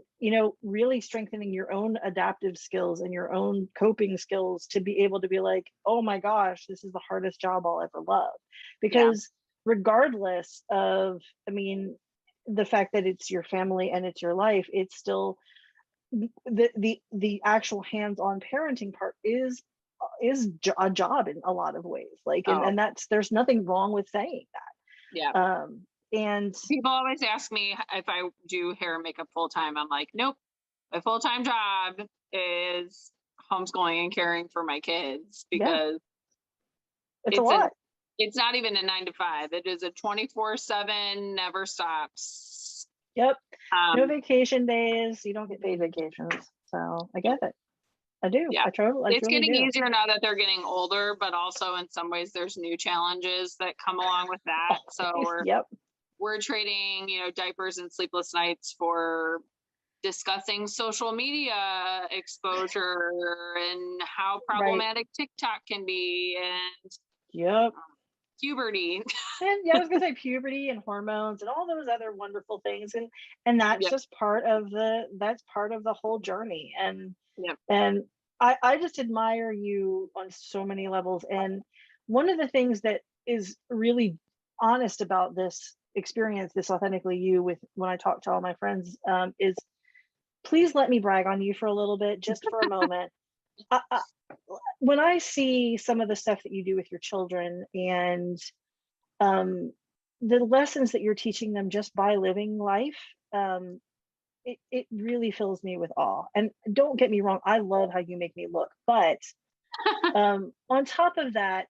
really strengthening your own adaptive skills and your own coping skills to be able to be like, oh my gosh, this is the hardest job I'll ever love. Because regardless of, I mean, the fact that it's your family and it's your life, it's still the actual hands-on parenting part is a job in a lot of ways. Like, and that's, there's nothing wrong with saying that. And people always ask me if I do hair and makeup full time. I'm like, nope, my full time job is homeschooling and caring for my kids, because it's a lot. It's not even a 9 to 5. It is a 24/7, never stops. Yep. No vacation days. You don't get paid vacations. So I get it. I do. Yeah. It's getting easier now that they're getting older, but also in some ways there's new challenges that come along with that. So we're trading, diapers and sleepless nights for discussing social media exposure and how problematic TikTok can be, and puberty. And I was gonna say puberty and hormones and all those other wonderful things, and that's just part of the whole journey. And and I just admire you on so many levels. And one of the things that is really honest about this experience, this authentically you, with when I talk to all my friends, is please let me brag on you for a little bit, just for a moment. When I see some of the stuff that you do with your children, and the lessons that you're teaching them just by living life, it really fills me with awe. And don't get me wrong, I love how you make me look, but on top of that,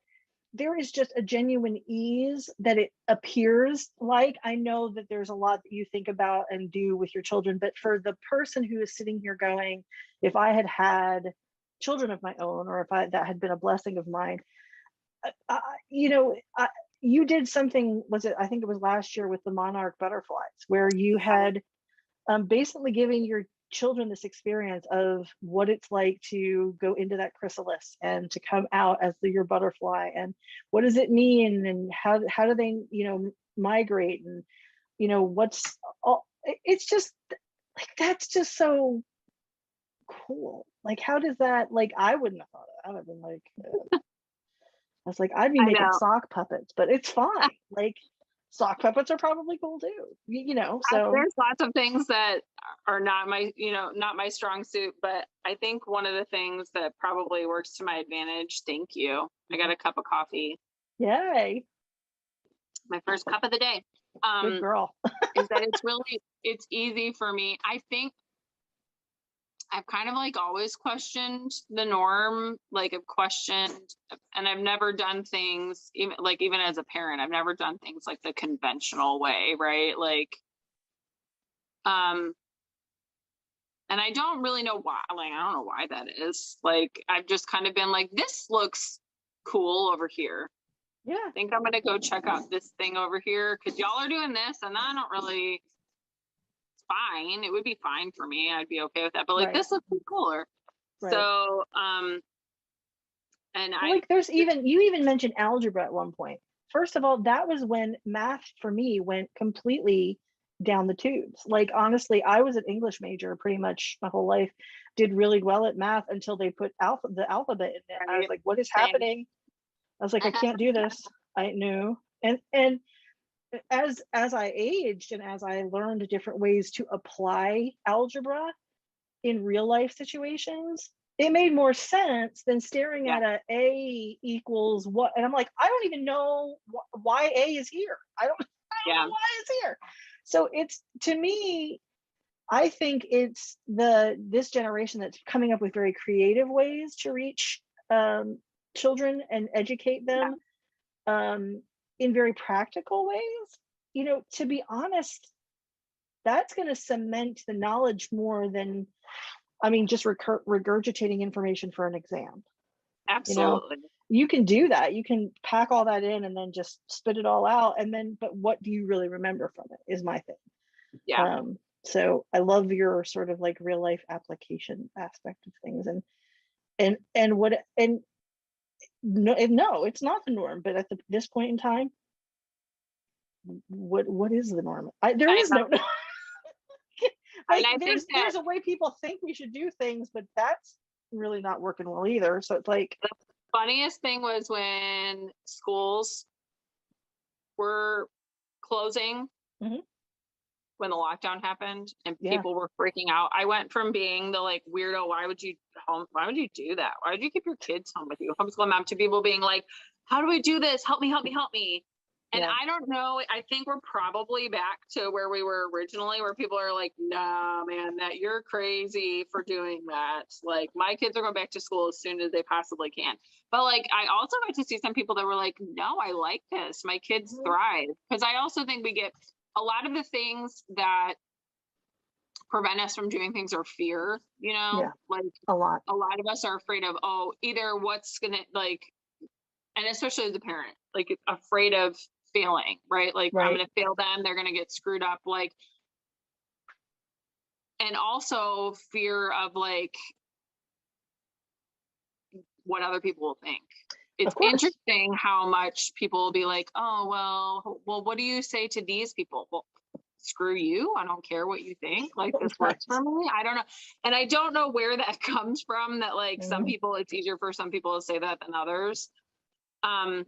there is just a genuine ease that it appears like. I know that there's a lot that you think about and do with your children, but for the person who is sitting here going, if I had had children of my own, or if that had been a blessing of mine, you did something, I think it was last year with the monarch butterflies, where you had basically giving your children this experience of what it's like to go into that chrysalis and to come out as your butterfly, and what does it mean, and how do they migrate, and what's all. It's just like, that's just so cool. Like, how does that, like, I wouldn't have thought of it. I would have been like, I was like, I'd be making sock puppets, but it's fine. Like, sock puppets are probably cool too, so there's lots of things that are not my strong suit, but I think one of the things that probably works to my advantage, thank you, I got a cup of coffee. Yay. My first cup of the day. Good girl. Is that it's easy for me. I think I've kind of like always questioned the norm, like I've questioned, and I've never done things, even as a parent, I've never done things like the conventional way, right? Like, and I don't really know why, like, I don't know why that is. Like, I've just kind of been like, this looks cool over here. Yeah. I think I'm going to go check out this thing over here, because y'all are doing this, and I don't really, fine, it would be fine for me, I'd be okay with that, but like this looks cooler. So and like, you even mentioned algebra at one point. First of all, that was when math for me went completely down the tubes. Like, honestly, I was an English major pretty much my whole life, did really well at math until they put the alphabet in it. I was like, what is happening? I was like, I can't do this. I knew. And as I aged, and as I learned different ways to apply algebra in real life situations, it made more sense than staring at a equals what. And I'm like, I don't even know why a is here. I don't know why it's here. So it's, to me, I think it's this generation that's coming up with very creative ways to reach children and educate them. In very practical ways. To be honest, that's going to cement the knowledge more than, just regurgitating information for an exam. Absolutely. You can do that. You can pack all that in and then just spit it all out. And then, but what do you really remember from it is my thing. Yeah. So I love your sort of like real life application aspect of things, and what, and no, it's not the norm, but at this point in time, what is the norm? There I is know. no like And I think there's that a way people think we should do things, but that's really not working well either. So it's like, the funniest thing was when schools were closing, mhm, when the lockdown happened and yeah, people were freaking out. I went from being the like weirdo, why would you do that? Why would you keep your kids home with you? Homeschool mom, to people being like, how do we do this? Help me, help me, help me. And yeah, I don't know. I think we're probably back to where we were originally, where people are like, nah, man, that you're crazy for doing that. Like, my kids are going back to school as soon as they possibly can. But like, I also got to see some people that were like, no, I like this. My kids mhm, thrive. Because I also think we get a lot of the things that prevent us from doing things are fear, yeah, like a lot. a lot of us are afraid of, oh, either what's gonna like, and especially as a parent, like afraid of failing, right? Like I'm Right. gonna fail them, they're gonna get screwed up, like, and also fear of like what other people will think. Of It's course. interesting how much people will be like, oh, well, what do you say to these people? Well, screw you. I don't care what you think. Like, this works Right. for me. I don't know. And I don't know where that comes from, that like some Mhm. people, it's easier for some people to say that than others. Um,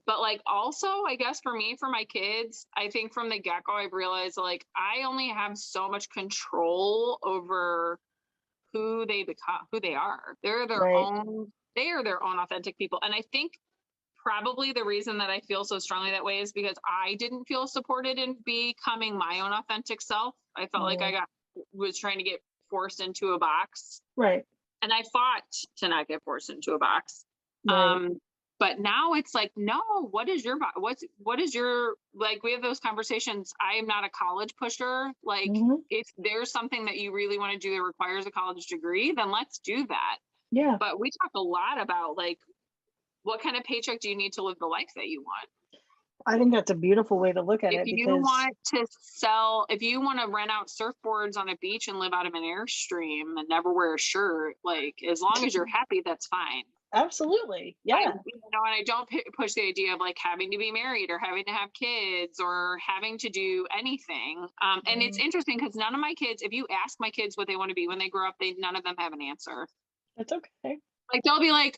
but like also, I guess for me, for my kids, I think from the get-go, I've realized like I only have so much control over who they become, who they are. Right. They are their own authentic people. And I think probably the reason that I feel so strongly that way is because I didn't feel supported in becoming my own authentic self. I felt like Mm, was trying to get forced into a box, right. and I fought to not get forced into a box. Right. Um, but now it's like, no, what is your, like, we have those conversations. I am not a college pusher. Like, Mhm. if there's something that you really want to do that requires a college degree, then let's do that. Yeah. But we talk a lot about like, what kind of paycheck do you need to live the life that you want? I think that's a beautiful way to look at If it you because, want to if you want to rent out surfboards on a beach and live out of an Airstream and never wear a shirt, like, as long as you're happy, that's fine. absolutely. I, Yeah. and I don't push the idea of like having to be married or having to have kids or having to do anything. And it's Mhm. interesting because none of my kids, if you ask my kids what they want to be when they grow up, none of them have an answer. That's okay. Like, they'll be like,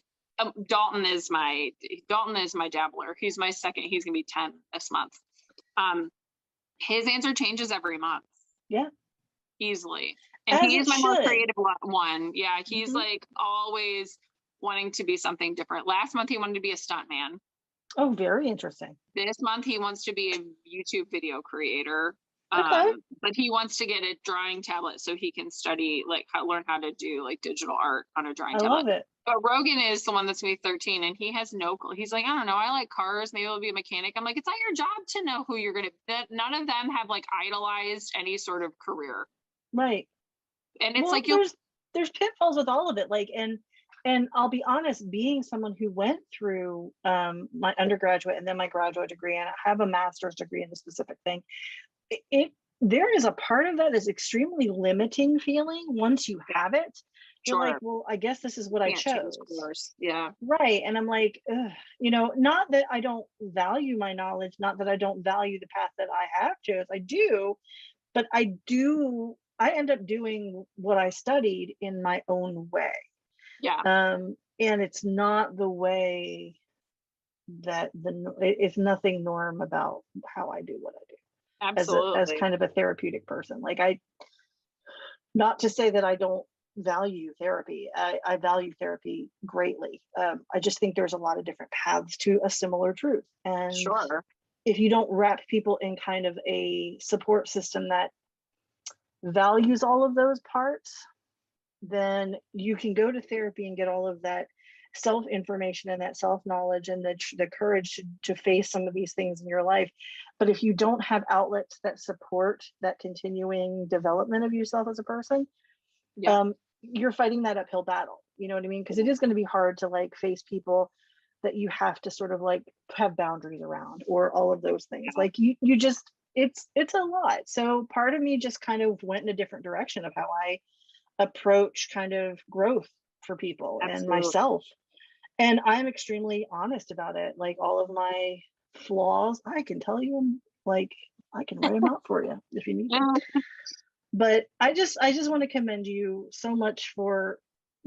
Dalton is my dabbler. He's my second. He's gonna be 10 this month. Um, his answer changes every month, Yeah. easily, and As he it is my more should. creative one. Yeah, he's Mhm. like always wanting to be something different. Last month he wanted to be a stuntman. Oh, very interesting. This month he wants to be a YouTube video creator. Okay. But he wants to get a drawing tablet so he can study, like, learn how to do like digital art on a drawing I tablet. love it. But Rogan is the one that's gonna be 13, and he has no clue. He's like, I don't know, I like cars, maybe I'll be a mechanic. I'm like, it's not your job to know who you're gonna, that none of them have like idolized any sort of career. Right. And it's Well, like, there's pitfalls with all of it. Like, and I'll be honest, being someone who went through my undergraduate and then my graduate degree, and I have a master's degree in the specific thing, it there is a part of that is extremely limiting feeling once you have it. You're like, sure, well, I guess this is what I can't change chose. course. Yeah. Right. And I'm like, ugh, not that I don't value my knowledge, not that I don't value the path that I have chose. I do, but I end up doing what I studied in my own way. Yeah, And it's not the way that it's nothing norm about how I do what I do as absolutely. kind of a therapeutic person. Like, not to say that I don't value therapy. I value therapy greatly. I just think there's a lot of different paths to a similar truth. And Sure. if you don't wrap people in kind of a support system that values all of those parts, then you can go to therapy and get all of that self information and that self knowledge and the courage to face some of these things in your life. But if you don't have outlets that support that continuing development of yourself as a person, Yeah. you're fighting that uphill battle. You know what I mean? Because it is going to be hard to like face people that you have to sort of like have boundaries around or all of those things. Yeah. Like you just, it's a lot. So part of me just kind of went in a different direction of how I approach kind of growth for people and Absolutely. myself. And I'm extremely honest about it. Like all of my flaws, I can tell you them, like I can write them out for you if you need them. But I just want to commend you so much for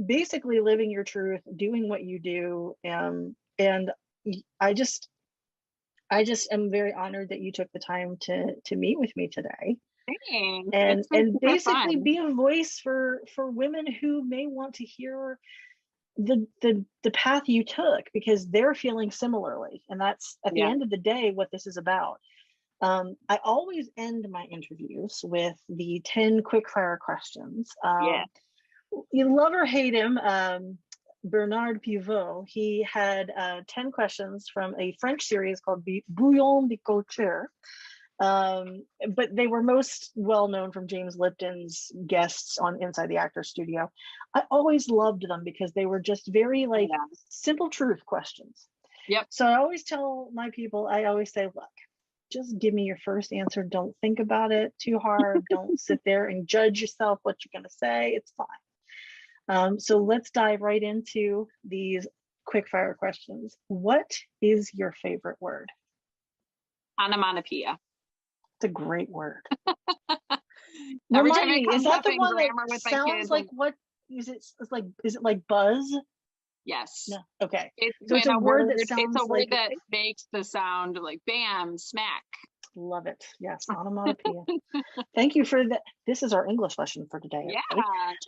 basically living your truth, doing what you do. And I just am very honored that you took the time to meet with me today. Thanks. And basically fun. be a voice for women who may want to hear the path you took, because they're feeling similarly, and that's at the end of the day what this is about. I always end my interviews with the 10 quickfire questions. You love or hate him, Bernard Pivot, he had 10 questions from a French series called Bouillon de Culture. But they were most well known from James Lipton's guests on Inside the Actors Studio. I always loved them because they were just very like simple truth questions. Yep. So I always tell my people, I always say, look, just give me your first answer. Don't think about it too hard. Don't sit there and judge yourself what you're going to say. It's fine. So let's dive right into these quick fire questions. What is your favorite word? Onomatopoeia. It's a great word. Every time Remind me, it comes is that up the in one that grammar with my sounds kids, like what is it? It's like, is it like buzz? yes. No. Okay. So it's a word that sounds it's a word like that makes the sound like bam, smack. Love it. Yes, onomatopoeia. Thank you for that. This is our English lesson for today. Yeah,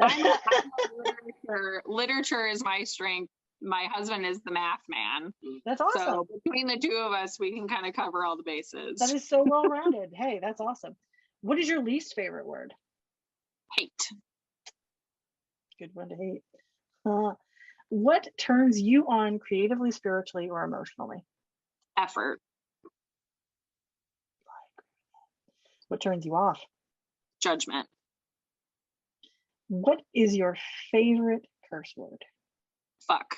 I'm a literature is my strength. My husband is the math man. That's awesome. So between the two of us, we can kind of cover all the bases. That is so well rounded. Hey, that's awesome. What is your least favorite word? Hate. Good one to hate. What turns you on creatively, spiritually, or emotionally? Effort. What turns you off? Judgment. What is your favorite curse word? Fuck.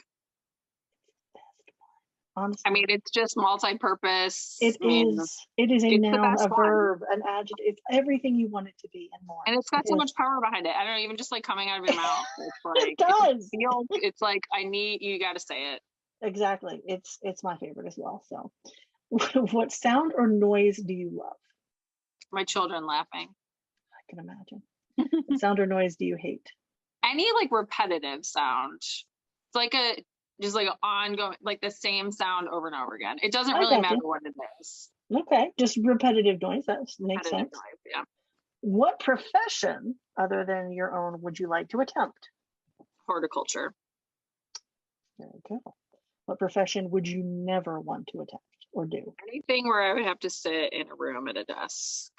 Honestly. I mean, it's just multi-purpose. It is a noun, a verb, an adjective. It's everything you want it to be and more. And it's got so much power behind it. I don't know, even just like coming out of your mouth. It's like, it does. It's like, you got to say it. Exactly. It's my favorite as well. So what sound or noise do you love? My children laughing. I can imagine. What sound or noise do you hate? Any like repetitive sound. It's like just like an ongoing, like the same sound over and over again. It doesn't really matter what it is. Okay, just repetitive noise. That makes sense. Noise, yeah. What profession other than your own would you like to attempt? Horticulture. There we go. What profession would you never want to attempt or do? Anything where I would have to sit in a room at a desk.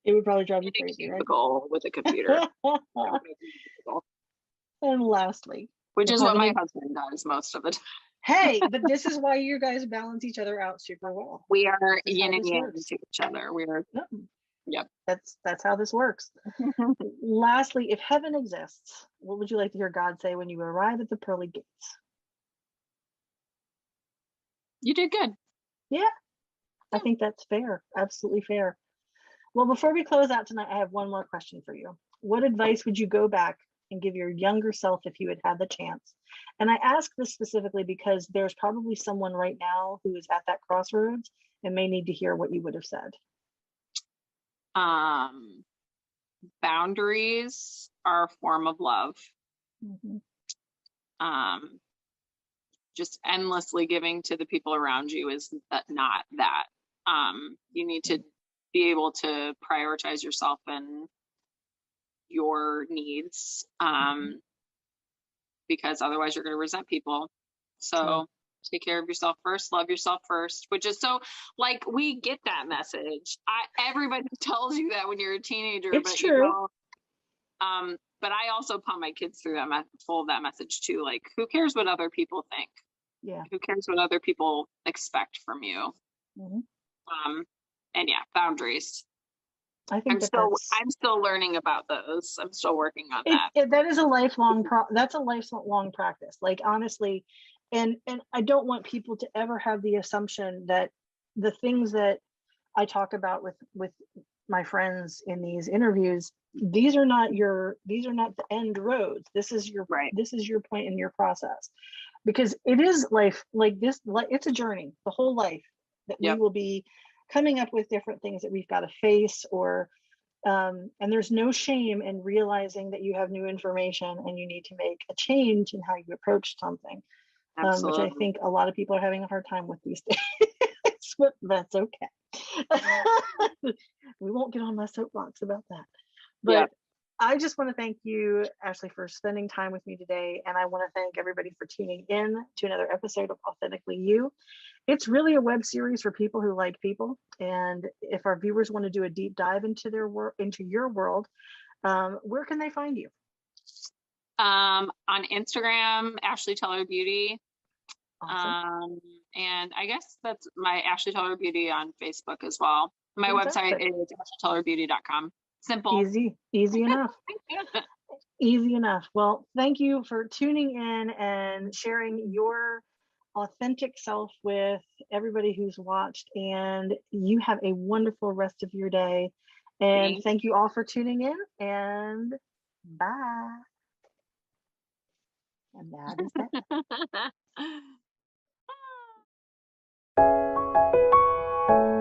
It would probably drive you crazy, right? With a computer. And lastly, which is what my husband does most of the time. Hey, but this is why you guys balance each other out super well. We are yin and yang to each other. We are. Yep. That's how this works. Lastly, if heaven exists, what would you like to hear God say when you arrive at the pearly gates? You did good. Yeah, I think that's fair. Absolutely fair. Well, before we close out tonight, I have one more question for you. What advice would you go back and give your younger self if you had had the chance? And I ask this specifically because there's probably someone right now who is at that crossroads and may need to hear what you would have said. Boundaries are a form of love. Mm-hmm. Just endlessly giving to the people around you is not that. You need to be able to prioritize yourself and your needs, because otherwise you're going to resent people. So take care of yourself first, love yourself first, which is so like, we get that message. Everybody tells you that when you're a teenager. It's true. But I also pump my kids through full of that message too. Like, who cares what other people think? Yeah. Who cares what other people expect from you? Mm-hmm. And yeah, boundaries. I think I'm still learning about those. I'm still working on that. That is a lifelong practice. Like, honestly, and I don't want people to ever have the assumption that the things that I talk about with my friends in these interviews, these are not the end roads. This is your point in your process, because it is life like this. It's a journey, the whole life, that we will be coming up with different things that we've got to face, or and there's no shame in realizing that you have new information and you need to make a change in how you approach something, which I think a lot of people are having a hard time with these days. But that's okay. We won't get on my soapbox about that. But I just want to thank you, Ashley, for spending time with me today. And I want to thank everybody for tuning in to another episode of Authentically You. It's really a web series for people who like people. And if our viewers want to do a deep dive into your world, where can they find you? On Instagram, Ashley Teller Beauty. Awesome. And I guess that's my Ashley Teller Beauty on Facebook as well. My website is ashleytellerbeauty.com. Simple. Easy enough. Easy enough. Well, thank you for tuning in and sharing your authentic self with everybody who's watched, and you have a wonderful rest of your day. And thank you all for tuning in, and bye. And that is that.